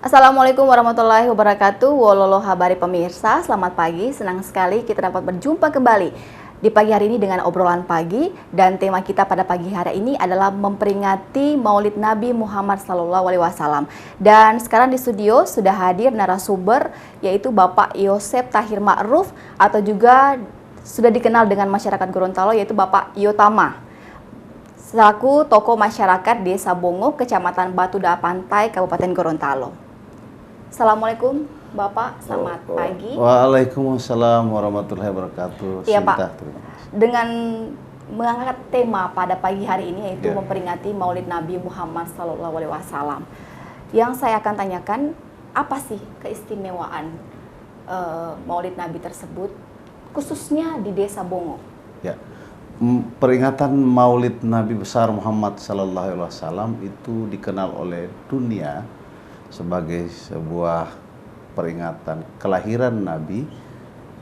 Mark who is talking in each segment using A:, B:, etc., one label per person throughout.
A: Assalamualaikum warahmatullahi wabarakatuh. Wololo habari pemirsa, selamat pagi. Senang sekali kita dapat berjumpa kembali di pagi hari ini dengan obrolan pagi, dan tema kita pada pagi hari ini adalah memperingati Maulid Nabi Muhammad SAW. Dan sekarang di studio sudah hadir narasumber, yaitu Bapak Yosep Tahir Ma'ruf, atau juga sudah dikenal dengan masyarakat Gorontalo, yaitu Bapak Yotama, selaku tokoh masyarakat Desa Bongo, Kecamatan Batuda Pantai, Kabupaten Gorontalo. Assalamualaikum Bapak, selamat pagi.
B: Waalaikumsalam warahmatullahi wabarakatuh.
A: Iya Pak,
B: Terima kasih.
A: dengan mengangkat tema pada pagi hari ini, yaitu
B: Ya.
A: memperingati Maulid Nabi Muhammad SAW. Yang saya akan tanyakan, apa sih keistimewaan Maulid Nabi tersebut, khususnya di Desa Bongo?
B: Ya. Peringatan Maulid Nabi besar Muhammad SAW itu dikenal oleh dunia sebagai sebuah peringatan kelahiran Nabi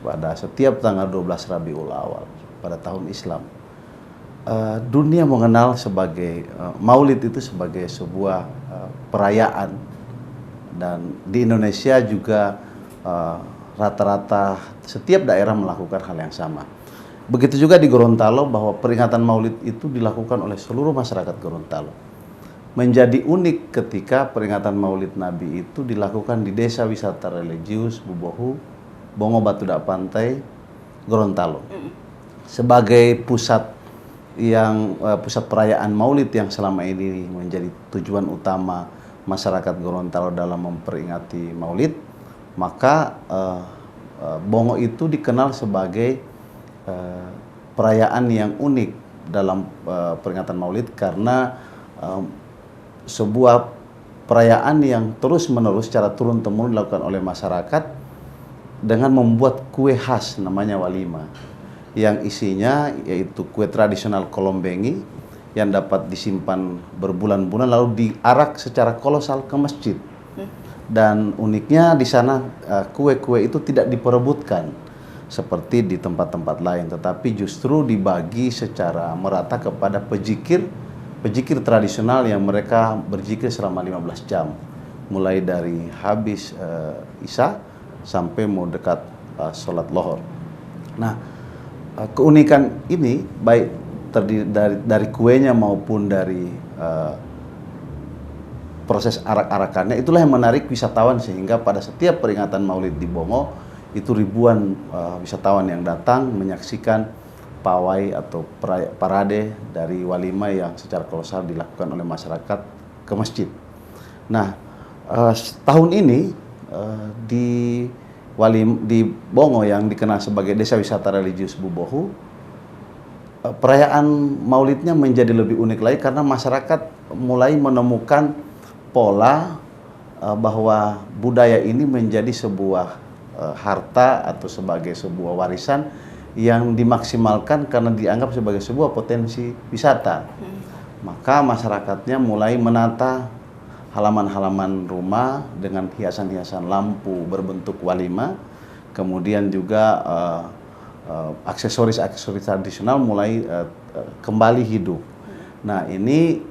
B: pada setiap tanggal 12 Rabiul Awal pada tahun Islam. Dunia mengenal sebagai Maulid itu sebagai sebuah perayaan, dan di Indonesia juga rata-rata setiap daerah melakukan hal yang sama. Begitu juga di Gorontalo, bahwa peringatan Maulid itu dilakukan oleh seluruh masyarakat Gorontalo. Menjadi unik ketika peringatan Maulid Nabi itu dilakukan di Desa Wisata Religius Bubohu, Bongo Batuda Pantai, Gorontalo. Sebagai pusat perayaan Maulid yang selama ini menjadi tujuan utama masyarakat Gorontalo dalam memperingati Maulid, maka Bongo itu dikenal sebagai perayaan yang unik dalam peringatan Maulid, karena sebuah perayaan yang terus-menerus secara turun-temurun dilakukan oleh masyarakat dengan membuat kue khas namanya walima, yang isinya yaitu kue tradisional kolombengi yang dapat disimpan berbulan-bulan lalu diarak secara kolosal ke masjid. Dan uniknya di sana kue-kue itu tidak diperebutkan seperti di tempat-tempat lain, tetapi justru dibagi secara merata kepada pejikir tradisional yang mereka berzikir selama 15 jam, mulai dari habis Isya sampai mau dekat sholat lohor. Nah, keunikan ini baik terdiri dari kuenya maupun dari proses arak-arakannya, itulah yang menarik wisatawan, sehingga pada setiap peringatan Maulid di Bongo itu ribuan wisatawan yang datang menyaksikan pawai atau parade dari walima yang secara kolosal dilakukan oleh masyarakat ke masjid. Nah, tahun ini di Bongo yang dikenal sebagai Desa Wisata Religius Bubohu, perayaan Maulidnya menjadi lebih unik lagi karena masyarakat mulai menemukan pola bahwa budaya ini menjadi sebuah harta atau sebagai sebuah warisan yang dimaksimalkan karena dianggap sebagai sebuah potensi wisata. Maka masyarakatnya mulai menata halaman-halaman rumah dengan hiasan-hiasan lampu berbentuk walima, kemudian juga aksesoris-aksesoris tradisional mulai kembali hidup. Nah, ini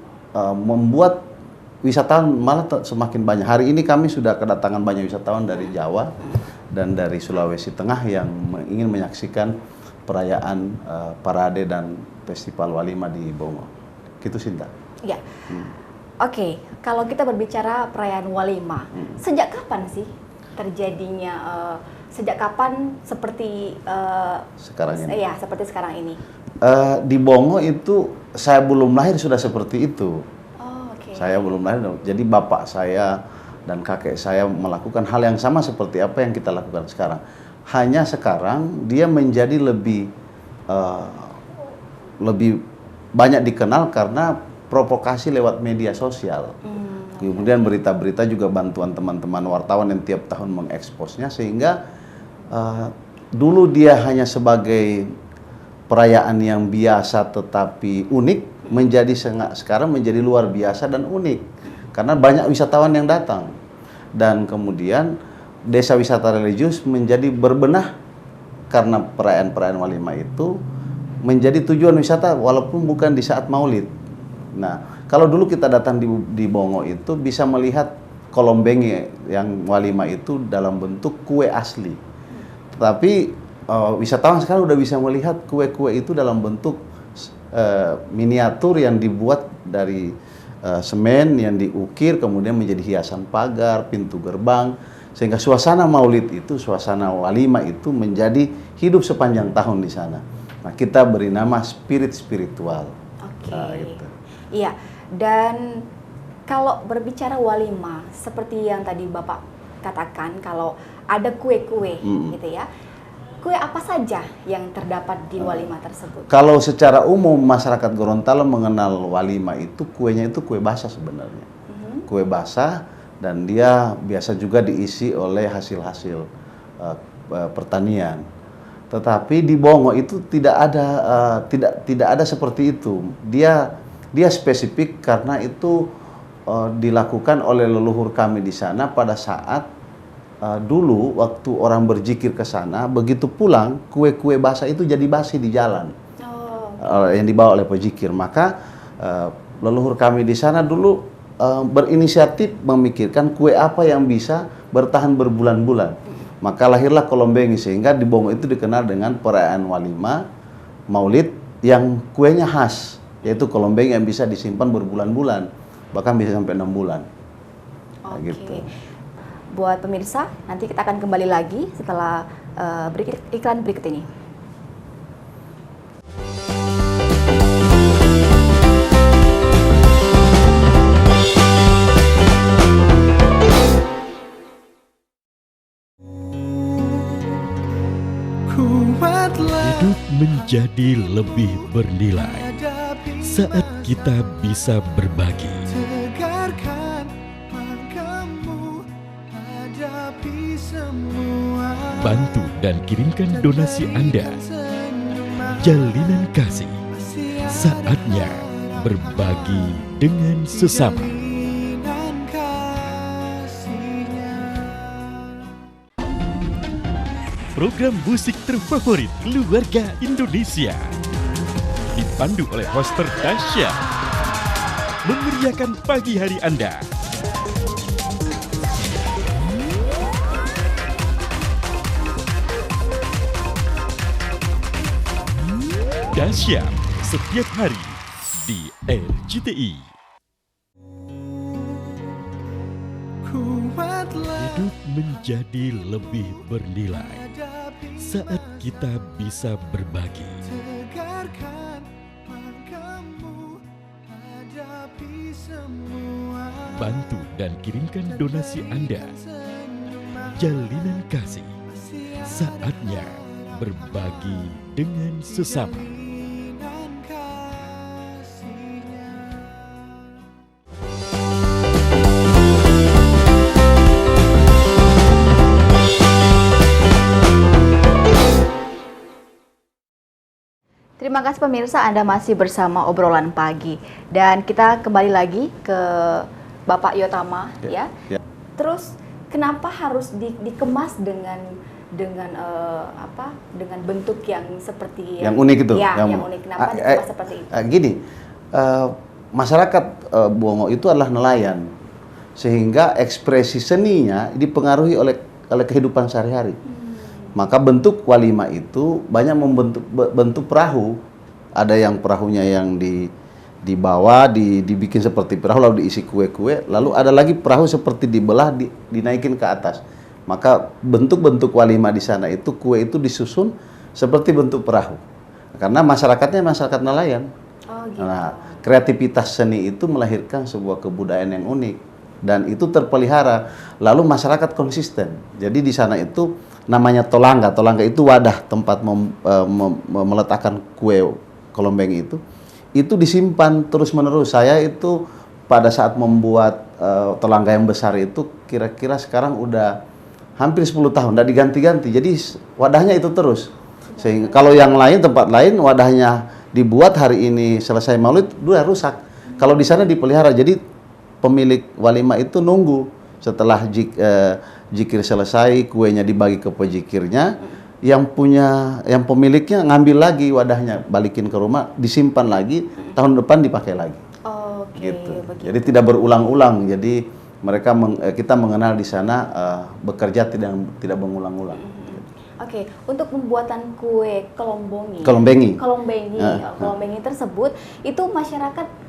B: membuat wisatawan malah semakin banyak. Hari ini kami sudah kedatangan banyak wisatawan dari Jawa dan dari Sulawesi Tengah yang ingin menyaksikan perayaan parade dan festival walima di Bongo. Gitu, Sinta.
A: Ya. Oke, kalau kita berbicara perayaan walima, sejak kapan sih terjadinya? Sejak kapan seperti
B: sekarang ini?
A: Ya, seperti sekarang ini.
B: Di Bongo itu saya belum lahir sudah seperti itu.
A: Oh, oke.
B: Saya belum lahir, jadi bapak saya dan kakek saya melakukan hal yang sama seperti apa yang kita lakukan sekarang. Hanya sekarang dia menjadi lebih banyak dikenal karena provokasi lewat media sosial. Kemudian berita-berita juga bantuan teman-teman wartawan yang tiap tahun mengeksposnya, sehingga dulu dia hanya sebagai perayaan yang biasa tetapi unik, sekarang menjadi luar biasa dan unik karena banyak wisatawan yang datang. Dan kemudian Desa Wisata Religius menjadi berbenah karena perayaan-perayaan walima itu menjadi tujuan wisata walaupun bukan di saat Maulid. Nah, kalau dulu kita datang di Bongo itu bisa melihat kolombenge yang walima itu dalam bentuk kue asli. Tetapi wisatawan sekarang udah bisa melihat kue-kue itu dalam bentuk miniatur yang dibuat dari semen yang diukir kemudian menjadi hiasan pagar, pintu gerbang, sehingga suasana maulid itu, suasana walima itu menjadi hidup sepanjang tahun di sana. Nah, kita beri nama spirit spiritual.
A: Oke.
B: Nah, gitu.
A: Iya, dan kalau berbicara walima, seperti yang tadi Bapak katakan, kalau ada kue-kue gitu ya, kue apa saja yang terdapat di walima tersebut?
B: Kalau secara umum masyarakat Gorontalo mengenal walima itu kuenya itu kue basah sebenarnya. Kue basah, dan dia biasa juga diisi oleh hasil-hasil pertanian. Tetapi di Bongo itu tidak ada seperti itu. Dia spesifik karena itu dilakukan oleh leluhur kami di sana pada saat dulu waktu orang berzikir ke sana, begitu pulang kue-kue basah itu jadi basi di jalan. Yang dibawa oleh pezikir. Maka leluhur kami di sana dulu berinisiatif memikirkan kue apa yang bisa bertahan berbulan-bulan. Maka lahirlah kolombengi, sehingga di Bongo itu dikenal dengan perayaan walima maulid yang kuenya khas, yaitu kolombengi yang bisa disimpan berbulan-bulan, bahkan bisa sampai 6 bulan.
A: Oke.
B: Gitu.
A: Buat pemirsa, nanti kita akan kembali lagi setelah iklan berikut ini.
C: Hidup menjadi lebih bernilai saat kita bisa berbagi. Bantu dan kirimkan donasi Anda. Jalinan kasih, saatnya berbagi dengan sesama. Program musik terfavorit keluarga Indonesia dipandu oleh hoster dahsyat, memeriahkan pagi hari Anda. Dahsyat setiap hari di RCTI. Hidup menjadi lebih bernilai saat kita bisa berbagi. Bantu dan kirimkan donasi Anda. Jalinan kasih, saatnya berbagi dengan sesama.
A: Terima kasih pemirsa, Anda masih bersama obrolan pagi, dan kita kembali lagi ke Bapak Yotama ya. Terus kenapa harus dikemas dengan bentuk yang seperti
B: yang unik itu?
A: Ya, yang unik. Kenapa dikemas seperti itu?
B: Gini, masyarakat Bongo itu adalah nelayan, sehingga ekspresi seninya dipengaruhi oleh kehidupan sehari-hari. Maka bentuk walima itu banyak bentuk perahu. Ada yang perahunya yang di bawah dibikin seperti perahu lalu diisi kue-kue, lalu ada lagi perahu seperti dibelah dinaikin ke atas. Maka bentuk-bentuk walima di sana itu kue itu disusun seperti bentuk perahu. Karena masyarakatnya masyarakat nelayan.
A: Oh, gitu.
B: Nah, kreativitas seni itu melahirkan sebuah kebudayaan yang unik dan itu terpelihara. Lalu masyarakat konsisten. Jadi di sana itu namanya tolangga. Tolangga itu wadah tempat meletakkan kue kolombengi itu. Itu disimpan terus-menerus. Saya itu pada saat membuat tolangga yang besar itu kira-kira sekarang udah hampir 10 tahun, udah diganti-ganti. Jadi wadahnya itu terus. Sehingga kalau yang lain, tempat lain wadahnya dibuat hari ini selesai maulid, udah rusak. Kalau di sana dipelihara. Jadi pemilik walima itu nunggu setelah jikir selesai, kuenya dibagi ke pejikirnya, yang pemiliknya ngambil lagi wadahnya, balikin ke rumah, disimpan lagi, tahun depan dipakai lagi.
A: Oke,
B: Gitu.
A: begitu.
B: Jadi tidak berulang-ulang. Jadi kita mengenal di sana bekerja tidak mengulang-ulang.
A: Oke, untuk pembuatan kue kelombengi. Kelombengi tersebut itu masyarakat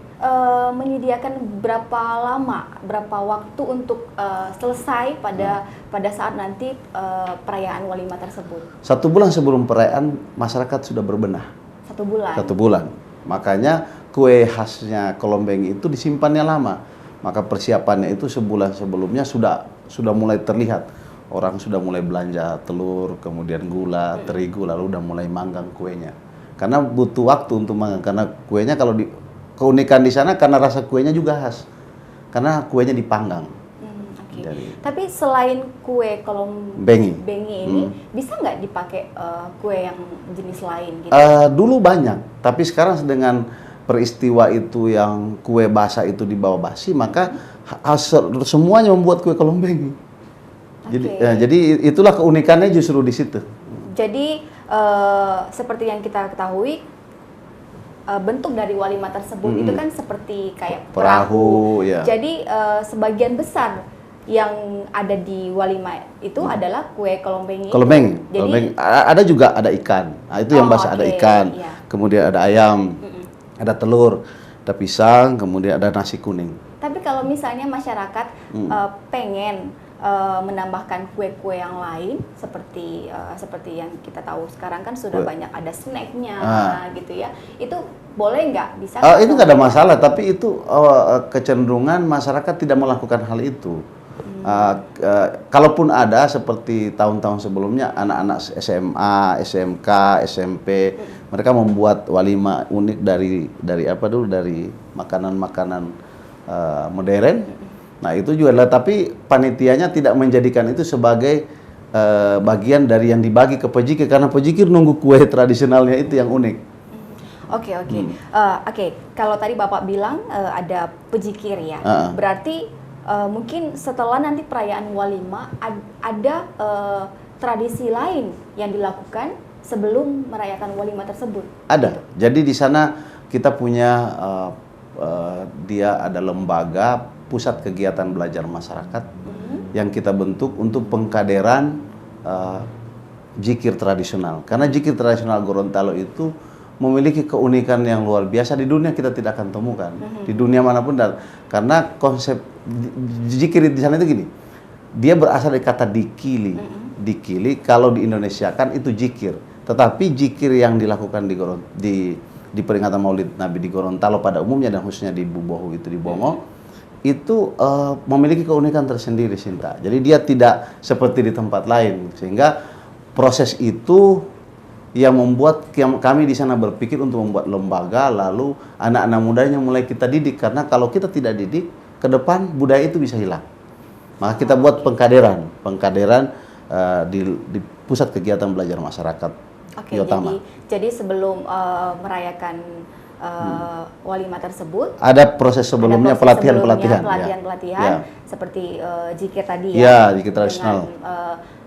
A: menyediakan berapa lama, berapa waktu untuk selesai pada saat nanti perayaan Walimah tersebut?
B: 1 bulan sebelum perayaan masyarakat sudah berbenah.
A: 1 bulan.
B: 1 bulan. Makanya kue khasnya kelombengi itu disimpannya lama. Maka persiapannya itu sebulan sebelumnya sudah mulai terlihat. Orang sudah mulai belanja telur, kemudian gula, terigu, lalu udah mulai manggang kuenya. Karena butuh waktu untuk manggang. Karena kuenya keunikan di sana karena rasa kuenya juga khas. Karena kuenya dipanggang.
A: Okay. Tapi selain kue kelombengi ini, bisa nggak dipakai kue yang jenis lain? Gitu?
B: Dulu banyak, tapi sekarang dengan peristiwa itu yang kue basah itu dibawa basi, maka semuanya membuat kue kelombengi. Jadi itulah keunikannya justru di situ.
A: Jadi seperti yang kita ketahui, bentuk dari Walimah tersebut itu kan seperti kayak perahu.
B: Ya.
A: Jadi sebagian besar yang ada di Walimah itu adalah kue kelombengi.
B: Jadi ada ikan. Nah, itu yang basah, ada ikan.
A: Iya.
B: Kemudian ada ayam, ada telur, ada pisang, kemudian ada nasi kuning.
A: Tapi kalau misalnya masyarakat pengen menambahkan kue-kue yang lain seperti yang kita tahu sekarang kan sudah banyak ada snacknya gitu ya, itu boleh nggak? Bisa
B: itu nggak ada masalah, tapi itu kecenderungan masyarakat tidak melakukan hal itu. Kalaupun ada seperti tahun-tahun sebelumnya anak-anak SMA, SMK, SMP mereka membuat walimah unik dari makanan-makanan modern. Nah itu juga adalah, tapi panitianya tidak menjadikan itu sebagai bagian dari yang dibagi ke pejikir, karena pejikir nunggu kue tradisionalnya itu yang unik.
A: Oke. Kalau tadi Bapak bilang ada pejikir ya, berarti mungkin setelah nanti perayaan Walimah ada tradisi lain yang dilakukan sebelum merayakan Walimah tersebut.
B: Ada. Gitu. Jadi di sana kita punya dia ada lembaga pusat kegiatan belajar masyarakat yang kita bentuk untuk pengkaderan zikir tradisional. Karena zikir tradisional Gorontalo itu memiliki keunikan yang luar biasa, di dunia kita tidak akan temukan. Di dunia manapun, karena konsep zikir di sana itu gini. Dia berasal dari kata dikili. Dikili kalau di Indonesia kan itu zikir. Tetapi zikir yang dilakukan di peringatan Maulid Nabi di Gorontalo pada umumnya dan khususnya di Bubohu itu di Bongo itu memiliki keunikan tersendiri, Sinta. Jadi dia tidak seperti di tempat lain, sehingga proses itu yang membuat kami di sana berpikir untuk membuat lembaga, lalu anak-anak mudanya mulai kita didik, karena kalau kita tidak didik ke depan budaya itu bisa hilang. Maka kita buat pengkaderan di pusat kegiatan belajar masyarakat.
A: Jadi sebelum merayakan Walimah tersebut
B: ada proses sebelumnya, pelatihan
A: seperti zikir tadi
B: zikir tradisional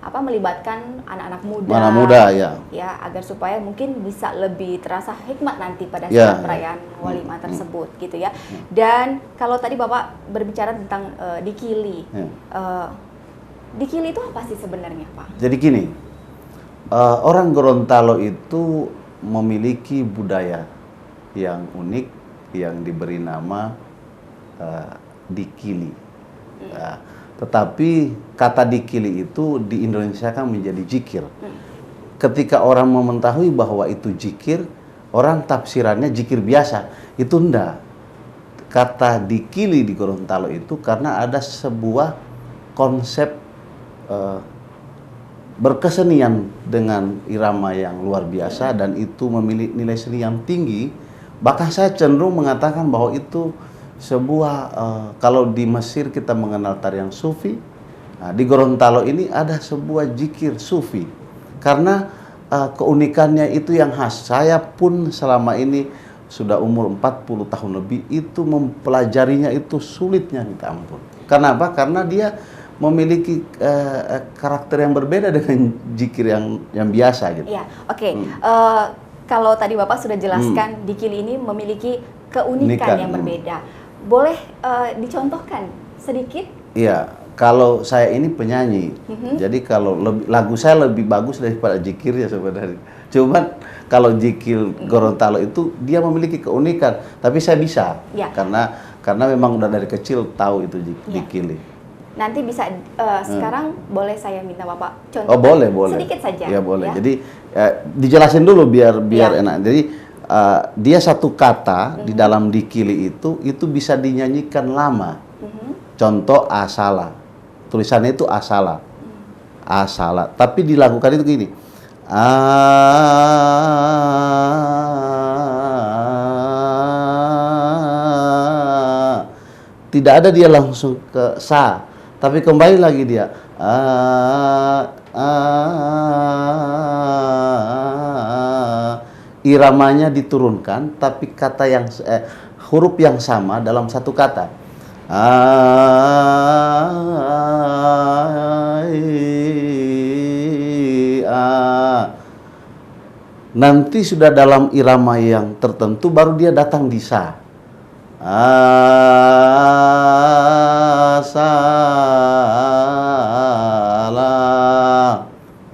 A: dengan melibatkan anak-anak muda ya agar supaya mungkin bisa lebih terasa hikmat nanti pada saat perayaan Walimah tersebut gitu ya. Dan kalau tadi Bapak berbicara tentang dikili, dikili itu apa sih sebenarnya, Pak?
B: Jadi gini, orang Gorontalo itu memiliki budaya yang unik yang diberi nama dikili. Tetapi kata dikili itu di Indonesia kan menjadi zikir. Ketika orang mengetahui bahwa itu zikir, orang tafsirannya zikir biasa. Itu enggak. Kata dikili di Gorontalo itu karena ada sebuah konsep berkesenian dengan irama yang luar biasa dan itu memiliki nilai seni yang tinggi. Bahkan saya cenderung mengatakan bahwa itu sebuah kalau di Mesir kita mengenal tarian sufi, di Gorontalo ini ada sebuah zikir sufi karena keunikannya itu yang khas. Saya pun selama ini sudah umur 40 tahun lebih itu mempelajarinya itu sulitnya minta ampun. Kenapa? Karena dia memiliki karakter yang berbeda dengan zikir yang biasa gitu.
A: Iya, kalau tadi Bapak sudah jelaskan dikili ini memiliki keunikan yang berbeda. Boleh dicontohkan sedikit
B: Iya, kalau saya ini penyanyi, jadi kalau lagu saya lebih bagus daripada zikirnya sebenarnya. Cuman kalau zikir Gorontalo itu dia memiliki keunikan, tapi saya bisa
A: Ya.
B: karena memang udah dari kecil tahu itu
A: Ya.
B: zikir.
A: Nanti bisa sekarang boleh saya minta Bapak contoh
B: Oh boleh.
A: sedikit saja.
B: Ya boleh.
A: Ya.
B: Jadi dijelasin dulu biar
A: Ya.
B: enak. Jadi dia satu kata di dalam dikili itu bisa dinyanyikan lama. Contoh asala. Tulisannya itu asala. Asala. Tapi dilakukan itu gini. Tidak ada dia langsung ke sa, tapi kembali lagi dia. Iramanya diturunkan, tapi kata yang huruf yang sama dalam satu kata. Nanti sudah dalam irama yang tertentu baru dia datang di sa. Asala.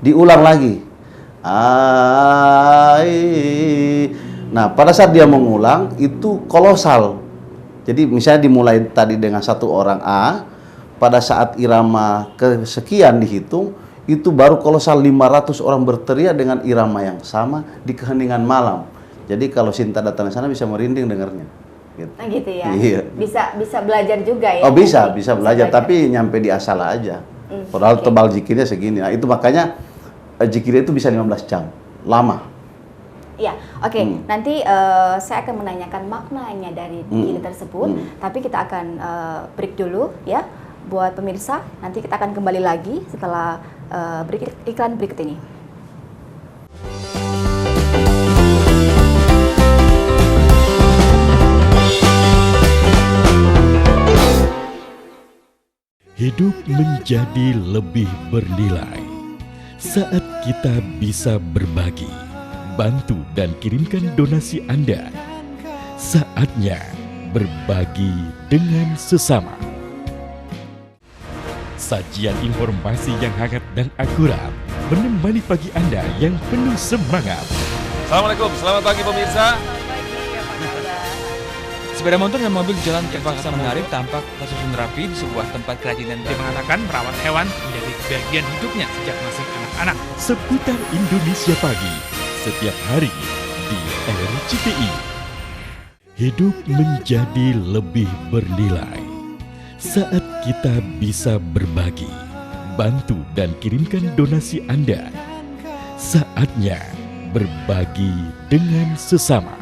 B: Diulang lagi. Nah, pada saat dia mengulang itu kolosal. Jadi misalnya dimulai tadi dengan satu orang A, pada saat irama kesekian dihitung, itu baru kolosal 500 orang berteriak dengan irama yang sama di keheningan malam. Jadi kalau Sinta datang ke sana bisa merinding dengarnya. Gitu.
A: Nah gitu ya.
B: Iya.
A: Bisa belajar juga ya.
B: Oh bisa belajar, tapi nyampe di asala aja. Padahal tebal zikirnya segini. Nah itu makanya zikirnya itu bisa 15 jam. Lama.
A: Ya, oke. Nanti saya akan menanyakan maknanya dari zikir tersebut, tapi kita akan break dulu ya. Buat pemirsa, nanti kita akan kembali lagi setelah iklan berikut ini.
C: Hidup menjadi lebih bernilai saat kita bisa berbagi, bantu dan kirimkan donasi Anda. Saatnya berbagi dengan sesama. Sajian informasi yang hangat dan akurat menemani pagi Anda yang penuh semangat.
D: Assalamualaikum, selamat pagi pemirsa.
E: Sepeda motor dan mobil jalan terpaksa menarik tampak tersusun rapi di sebuah tempat kerajinan.
F: Dia mengatakan merawat hewan menjadi bagian hidupnya sejak masih anak-anak.
C: Seputar Indonesia Pagi setiap hari di RCTI. Hidup menjadi lebih bernilai saat kita bisa berbagi, bantu dan kirimkan donasi Anda. Saatnya berbagi dengan sesama.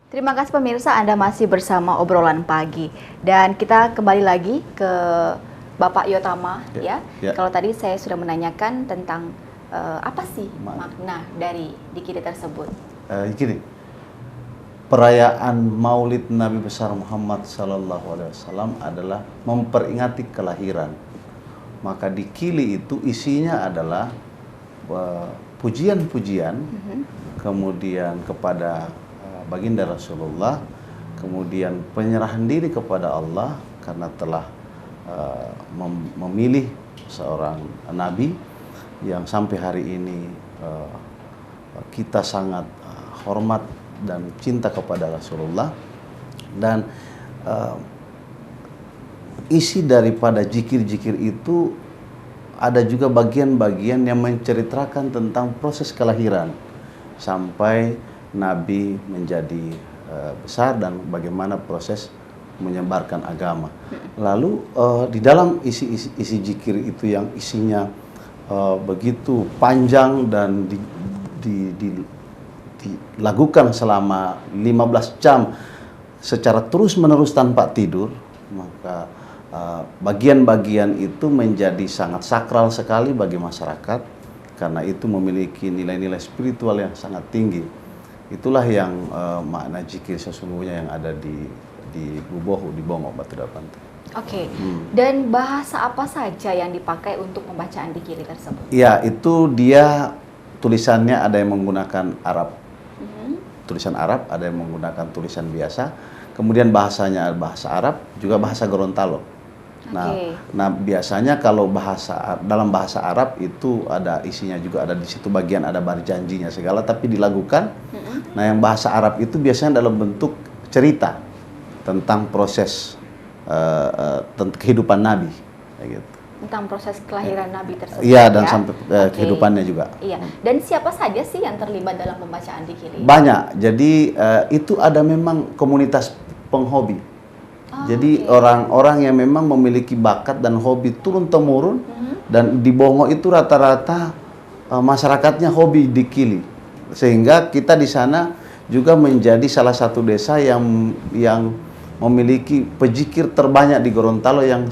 A: Terima kasih pemirsa, Anda masih bersama obrolan pagi. Dan kita kembali lagi ke Bapak Yotama ya. Kalau tadi saya sudah menanyakan tentang apa sih makna dari dikir tersebut.
B: Gini, perayaan Maulid Nabi besar Muhammad SAW adalah memperingati kelahiran. Maka dikili itu isinya adalah pujian-pujian, kemudian kepada baginda Rasulullah, kemudian penyerahan diri kepada Allah karena telah memilih seorang nabi yang sampai hari ini kita sangat hormat dan cinta kepada Rasulullah. Dan isi daripada zikir-zikir itu ada juga bagian-bagian yang menceritakan tentang proses kelahiran sampai Nabi menjadi besar dan bagaimana proses menyebarkan agama. Lalu di dalam isi zikir itu yang isinya begitu panjang dan dilakukan selama 15 jam secara terus-menerus tanpa tidur, maka bagian-bagian itu menjadi sangat sakral sekali bagi masyarakat karena itu memiliki nilai-nilai spiritual yang sangat tinggi. Itulah yang makna zikir sesungguhnya yang ada di Bubohu, di Bongo, Batu Dapan.
A: Oke. Dan bahasa apa saja yang dipakai untuk pembacaan zikir tersebut?
B: Ya, itu dia tulisannya ada yang menggunakan Arab, tulisan Arab, ada yang menggunakan tulisan biasa. Kemudian bahasanya bahasa Arab, juga bahasa Gorontalo. Nah, biasanya kalau dalam bahasa Arab itu ada isinya juga, ada di situ bagian ada berjanjinya segala, tapi dilakukan. Nah, yang bahasa Arab itu biasanya dalam bentuk cerita tentang proses tentang kehidupan Nabi, kayak gitu.
A: Tentang proses kelahiran Nabi tersebut.
B: Iya, dan sampai kehidupannya juga.
A: Iya. Dan siapa saja sih yang terlibat dalam pembacaan dzikir ini?
B: Banyak. Jadi itu ada memang komunitas penghobi. Jadi orang-orang yang memang memiliki bakat dan hobi turun-temurun, dan di Bongo itu rata-rata masyarakatnya hobi dikili, sehingga kita di sana juga menjadi salah satu desa yang memiliki pejikir terbanyak di Gorontalo, yang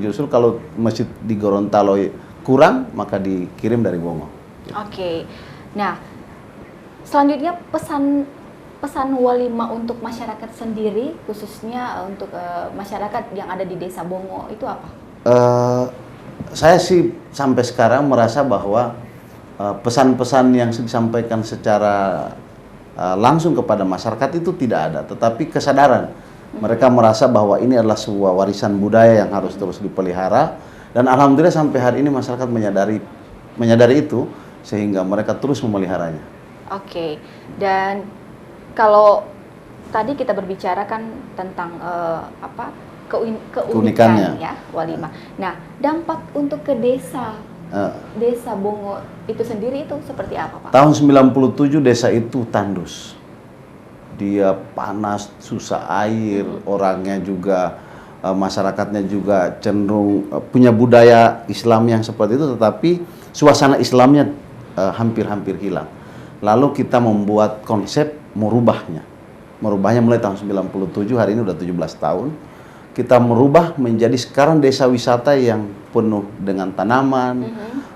B: justru kalau masjid di Gorontalo kurang maka dikirim dari Bongo.
A: Oke. Nah, selanjutnya pesan walimah untuk masyarakat sendiri, khususnya untuk masyarakat yang ada di Desa Bongo itu apa?
B: Saya sih sampai sekarang merasa bahwa pesan-pesan yang disampaikan secara langsung kepada masyarakat itu tidak ada, tetapi kesadaran. Mereka merasa bahwa ini adalah sebuah warisan budaya yang harus terus dipelihara, dan alhamdulillah sampai hari ini masyarakat menyadari itu, sehingga mereka terus memeliharanya.
A: Oke. Dan kalau tadi kita berbicara kan tentang keunikannya ya walimah. Nah, dampak untuk ke desa Bongo itu sendiri itu seperti apa, Pak?
B: Tahun 97 desa itu tandus. Dia panas, susah air, orangnya juga masyarakatnya juga cenderung punya budaya Islam yang seperti itu, tetapi suasana Islamnya hampir-hampir hilang. Lalu kita membuat konsep merubahnya mulai tahun 97, hari ini udah 17 tahun. Kita merubah menjadi sekarang desa wisata yang penuh dengan tanaman,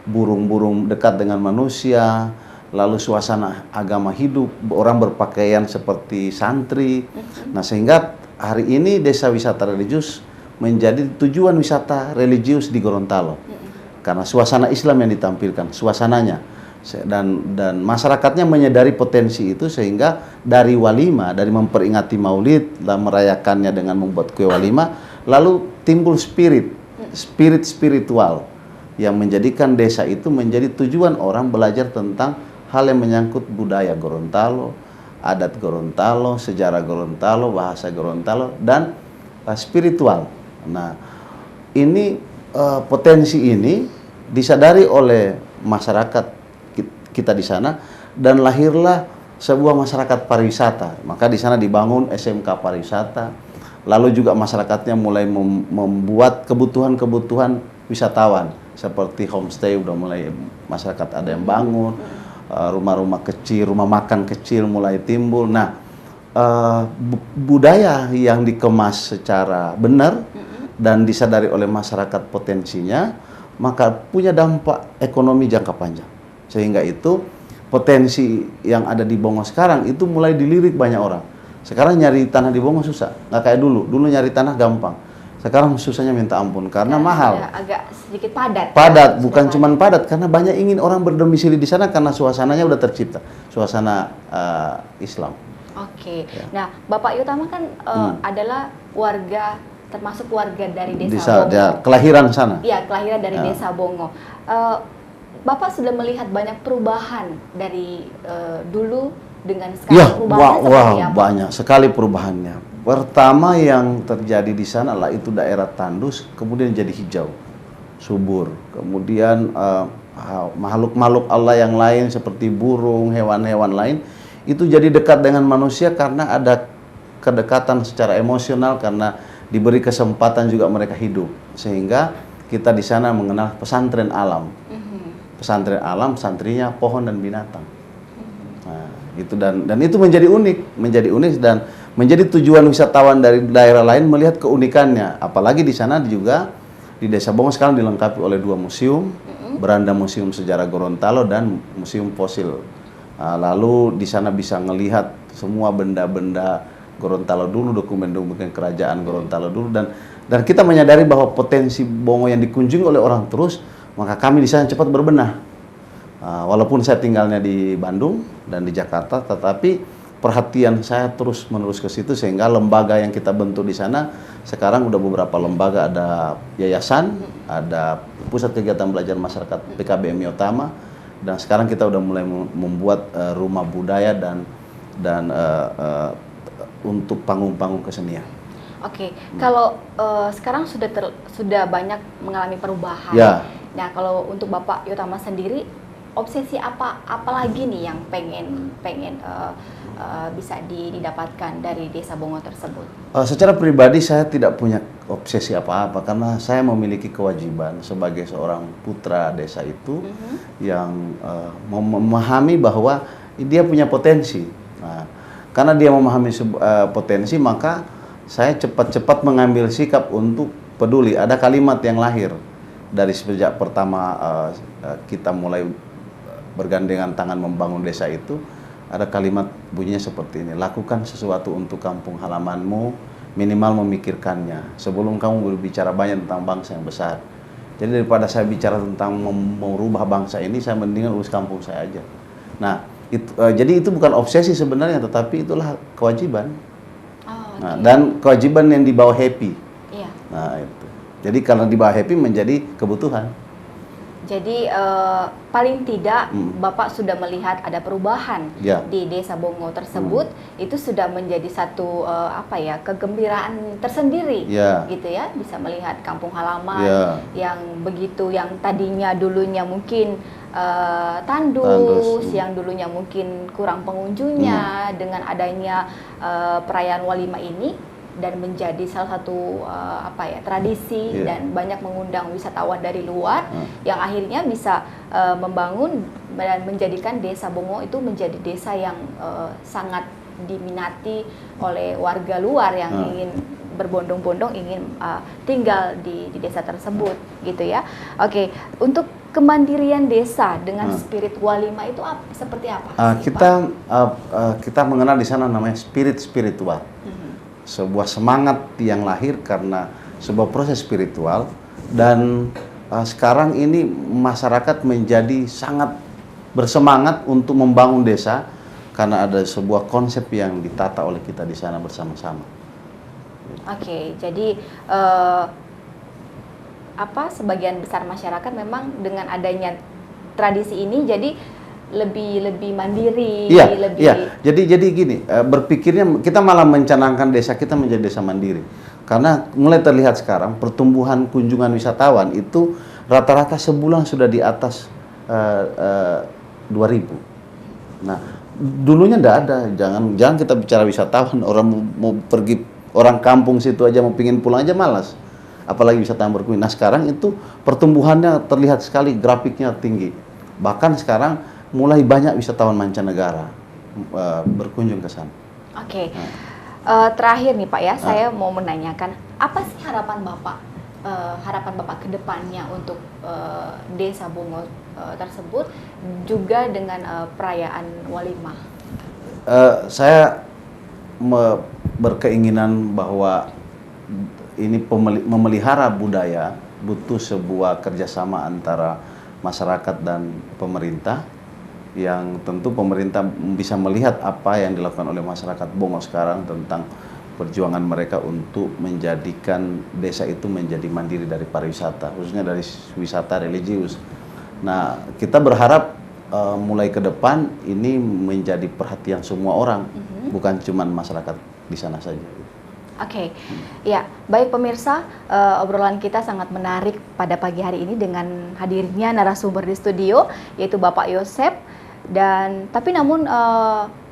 B: burung-burung dekat dengan manusia, lalu suasana agama hidup, orang berpakaian seperti santri. Nah, sehingga hari ini desa wisata religius menjadi tujuan wisata religius di Gorontalo. Karena suasana Islam yang ditampilkan, suasananya. Dan masyarakatnya menyadari potensi itu, sehingga dari walimah, dari memperingati maulid, dan merayakannya dengan membuat kue walimah, lalu timbul spiritual yang menjadikan desa itu menjadi tujuan orang belajar tentang hal yang menyangkut budaya Gorontalo, adat Gorontalo, sejarah Gorontalo, bahasa Gorontalo, dan spiritual. Nah, ini potensi ini disadari oleh masyarakat kita di sana, dan lahirlah sebuah masyarakat pariwisata. Maka di sana dibangun SMK pariwisata. Lalu juga masyarakatnya mulai membuat kebutuhan-kebutuhan wisatawan seperti homestay, udah mulai masyarakat ada yang bangun, rumah-rumah kecil, rumah makan kecil mulai timbul. Nah, budaya yang dikemas secara benar dan disadari oleh masyarakat potensinya, maka punya dampak ekonomi jangka panjang. Sehingga itu potensi yang ada di Bongo sekarang itu mulai dilirik banyak orang. Sekarang nyari tanah di Bongo susah, nggak kayak dulu. Dulu nyari tanah gampang. Sekarang susahnya minta ampun karena mahal.
A: Agak sedikit padat.
B: Padat, bukan cuma padat, karena banyak ingin orang berdomisili di sana karena suasananya udah tercipta, suasana Islam.
A: Oke. Nah, Bapak Yutama kan adalah warga, termasuk warga dari Desa Bongo.
B: Ya, kelahiran sana.
A: Iya, kelahiran dari Desa Bongo. Bapak sudah melihat banyak perubahan dari dulu dengan sekarang.
B: Ya,
A: Perubahannya seperti apa?
B: Banyak sekali perubahannya. Pertama yang terjadi di sana lah itu daerah tandus, kemudian jadi hijau, subur. Kemudian makhluk-makhluk Allah yang lain seperti burung, hewan-hewan lain itu jadi dekat dengan manusia karena ada kedekatan secara emosional, karena diberi kesempatan juga mereka hidup. Sehingga kita di sana mengenal pesantren alam. Pesantren alam, santrinya pohon dan binatang. Nah, itu dan itu menjadi unik dan menjadi tujuan wisatawan dari daerah lain melihat keunikannya. Apalagi di sana juga di Desa Bongo sekarang dilengkapi oleh 2 museum, beranda Museum Sejarah Gorontalo dan Museum Fosil. Lalu di sana bisa melihat semua benda-benda Gorontalo dulu, dokumen-dokumen kerajaan Gorontalo dulu, dan kita menyadari bahwa potensi Bongo yang dikunjungi oleh orang terus, maka kami di sana cepat berbenah. Walaupun saya tinggalnya di Bandung dan di Jakarta, tetapi perhatian saya terus menerus ke situ sehingga lembaga yang kita bentuk di sana sekarang udah beberapa lembaga, ada yayasan, ada pusat kegiatan belajar masyarakat PKBMI Utama, dan sekarang kita udah mulai membuat rumah budaya dan untuk panggung-panggung kesenian.
A: Oke, kalau sekarang sudah banyak mengalami perubahan.
B: Ya.
A: Nah, kalau untuk Bapak Yotama sendiri, obsesi apa lagi nih yang pengen bisa didapatkan dari Desa Bongo tersebut?
B: Secara pribadi saya tidak punya obsesi apa-apa karena saya memiliki kewajiban sebagai seorang putra desa itu yang memahami bahwa dia punya potensi. Nah, karena dia memahami potensi, maka saya cepat-cepat mengambil sikap untuk peduli. Ada kalimat yang lahir dari sejak pertama kita mulai bergandengan tangan membangun desa itu, ada kalimat bunyinya seperti ini: lakukan sesuatu untuk kampung halamanmu, minimal memikirkannya sebelum kamu berbicara banyak tentang bangsa yang besar. Jadi daripada saya bicara tentang merubah bangsa ini, saya mendingan urus kampung saya aja. Nah, jadi itu bukan obsesi sebenarnya, tetapi itulah kewajiban. Nah, dan kewajiban yang dibawa happy.
A: Iya.
B: Nah, itu. Jadi kalau dibawa happy menjadi kebutuhan.
A: Jadi paling tidak Bapak sudah melihat ada perubahan di Desa Bongo tersebut, itu sudah menjadi satu kegembiraan tersendiri, gitu ya, bisa melihat kampung halaman yang begitu, yang tadinya dulunya mungkin tandus, yang dulunya mungkin kurang pengunjungnya, dengan adanya perayaan Walima ini dan menjadi salah satu tradisi dan banyak mengundang wisatawan dari luar yang akhirnya bisa membangun dan menjadikan Desa Bongo itu menjadi desa yang sangat diminati oleh warga luar yang ingin berbondong-bondong ingin tinggal di desa tersebut, gitu ya. Oke, untuk kemandirian desa dengan spirit Walima itu seperti apa?
B: Kita mengenal di sana namanya spirit spiritual. Sebuah semangat yang lahir karena sebuah proses spiritual, dan sekarang ini masyarakat menjadi sangat bersemangat untuk membangun desa karena ada sebuah konsep yang ditata oleh kita di sana bersama-sama.
A: Oke, jadi sebagian besar masyarakat memang dengan adanya tradisi ini jadi lebih mandiri,
B: Jadi gini, berpikirnya kita malah mencanangkan desa kita menjadi desa mandiri. Karena mulai terlihat sekarang pertumbuhan kunjungan wisatawan itu rata-rata sebulan sudah di atas 2.000. Nah, dulunya enggak ada. Jangan kita bicara wisatawan, orang mau pergi, orang kampung situ aja mau pingin pulang aja malas. Apalagi wisatawan berkunjung. Nah, sekarang itu pertumbuhannya terlihat sekali, grafiknya tinggi. Bahkan sekarang mulai banyak wisatawan mancanegara berkunjung ke sana.
A: Oke. Terakhir nih Pak ya, saya mau menanyakan, apa sih harapan Bapak ke depannya untuk Desa Bongo tersebut juga dengan perayaan Walima?
B: Saya berkeinginan bahwa ini memelihara budaya butuh sebuah kerjasama antara masyarakat dan pemerintah, yang tentu pemerintah bisa melihat apa yang dilakukan oleh masyarakat Bongo sekarang tentang perjuangan mereka untuk menjadikan desa itu menjadi mandiri dari pariwisata, khususnya dari wisata religius. Nah, kita berharap mulai ke depan ini menjadi perhatian semua orang, bukan cuma masyarakat di sana saja.
A: Oke, ya baik pemirsa, obrolan kita sangat menarik pada pagi hari ini dengan hadirnya narasumber di studio, yaitu Bapak Yosep. Tapi namun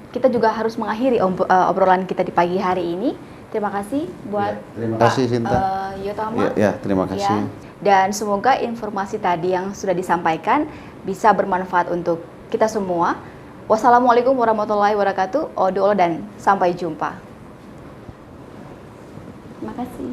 A: kita juga harus mengakhiri obrolan kita di pagi hari ini. Terima kasih buat
B: terima kasih, Sinta.
A: Yotama.
B: Terima kasih.
A: Dan semoga informasi tadi yang sudah disampaikan bisa bermanfaat untuk kita semua. Wassalamualaikum warahmatullahi wabarakatuh. Odo dan sampai jumpa. Terima kasih.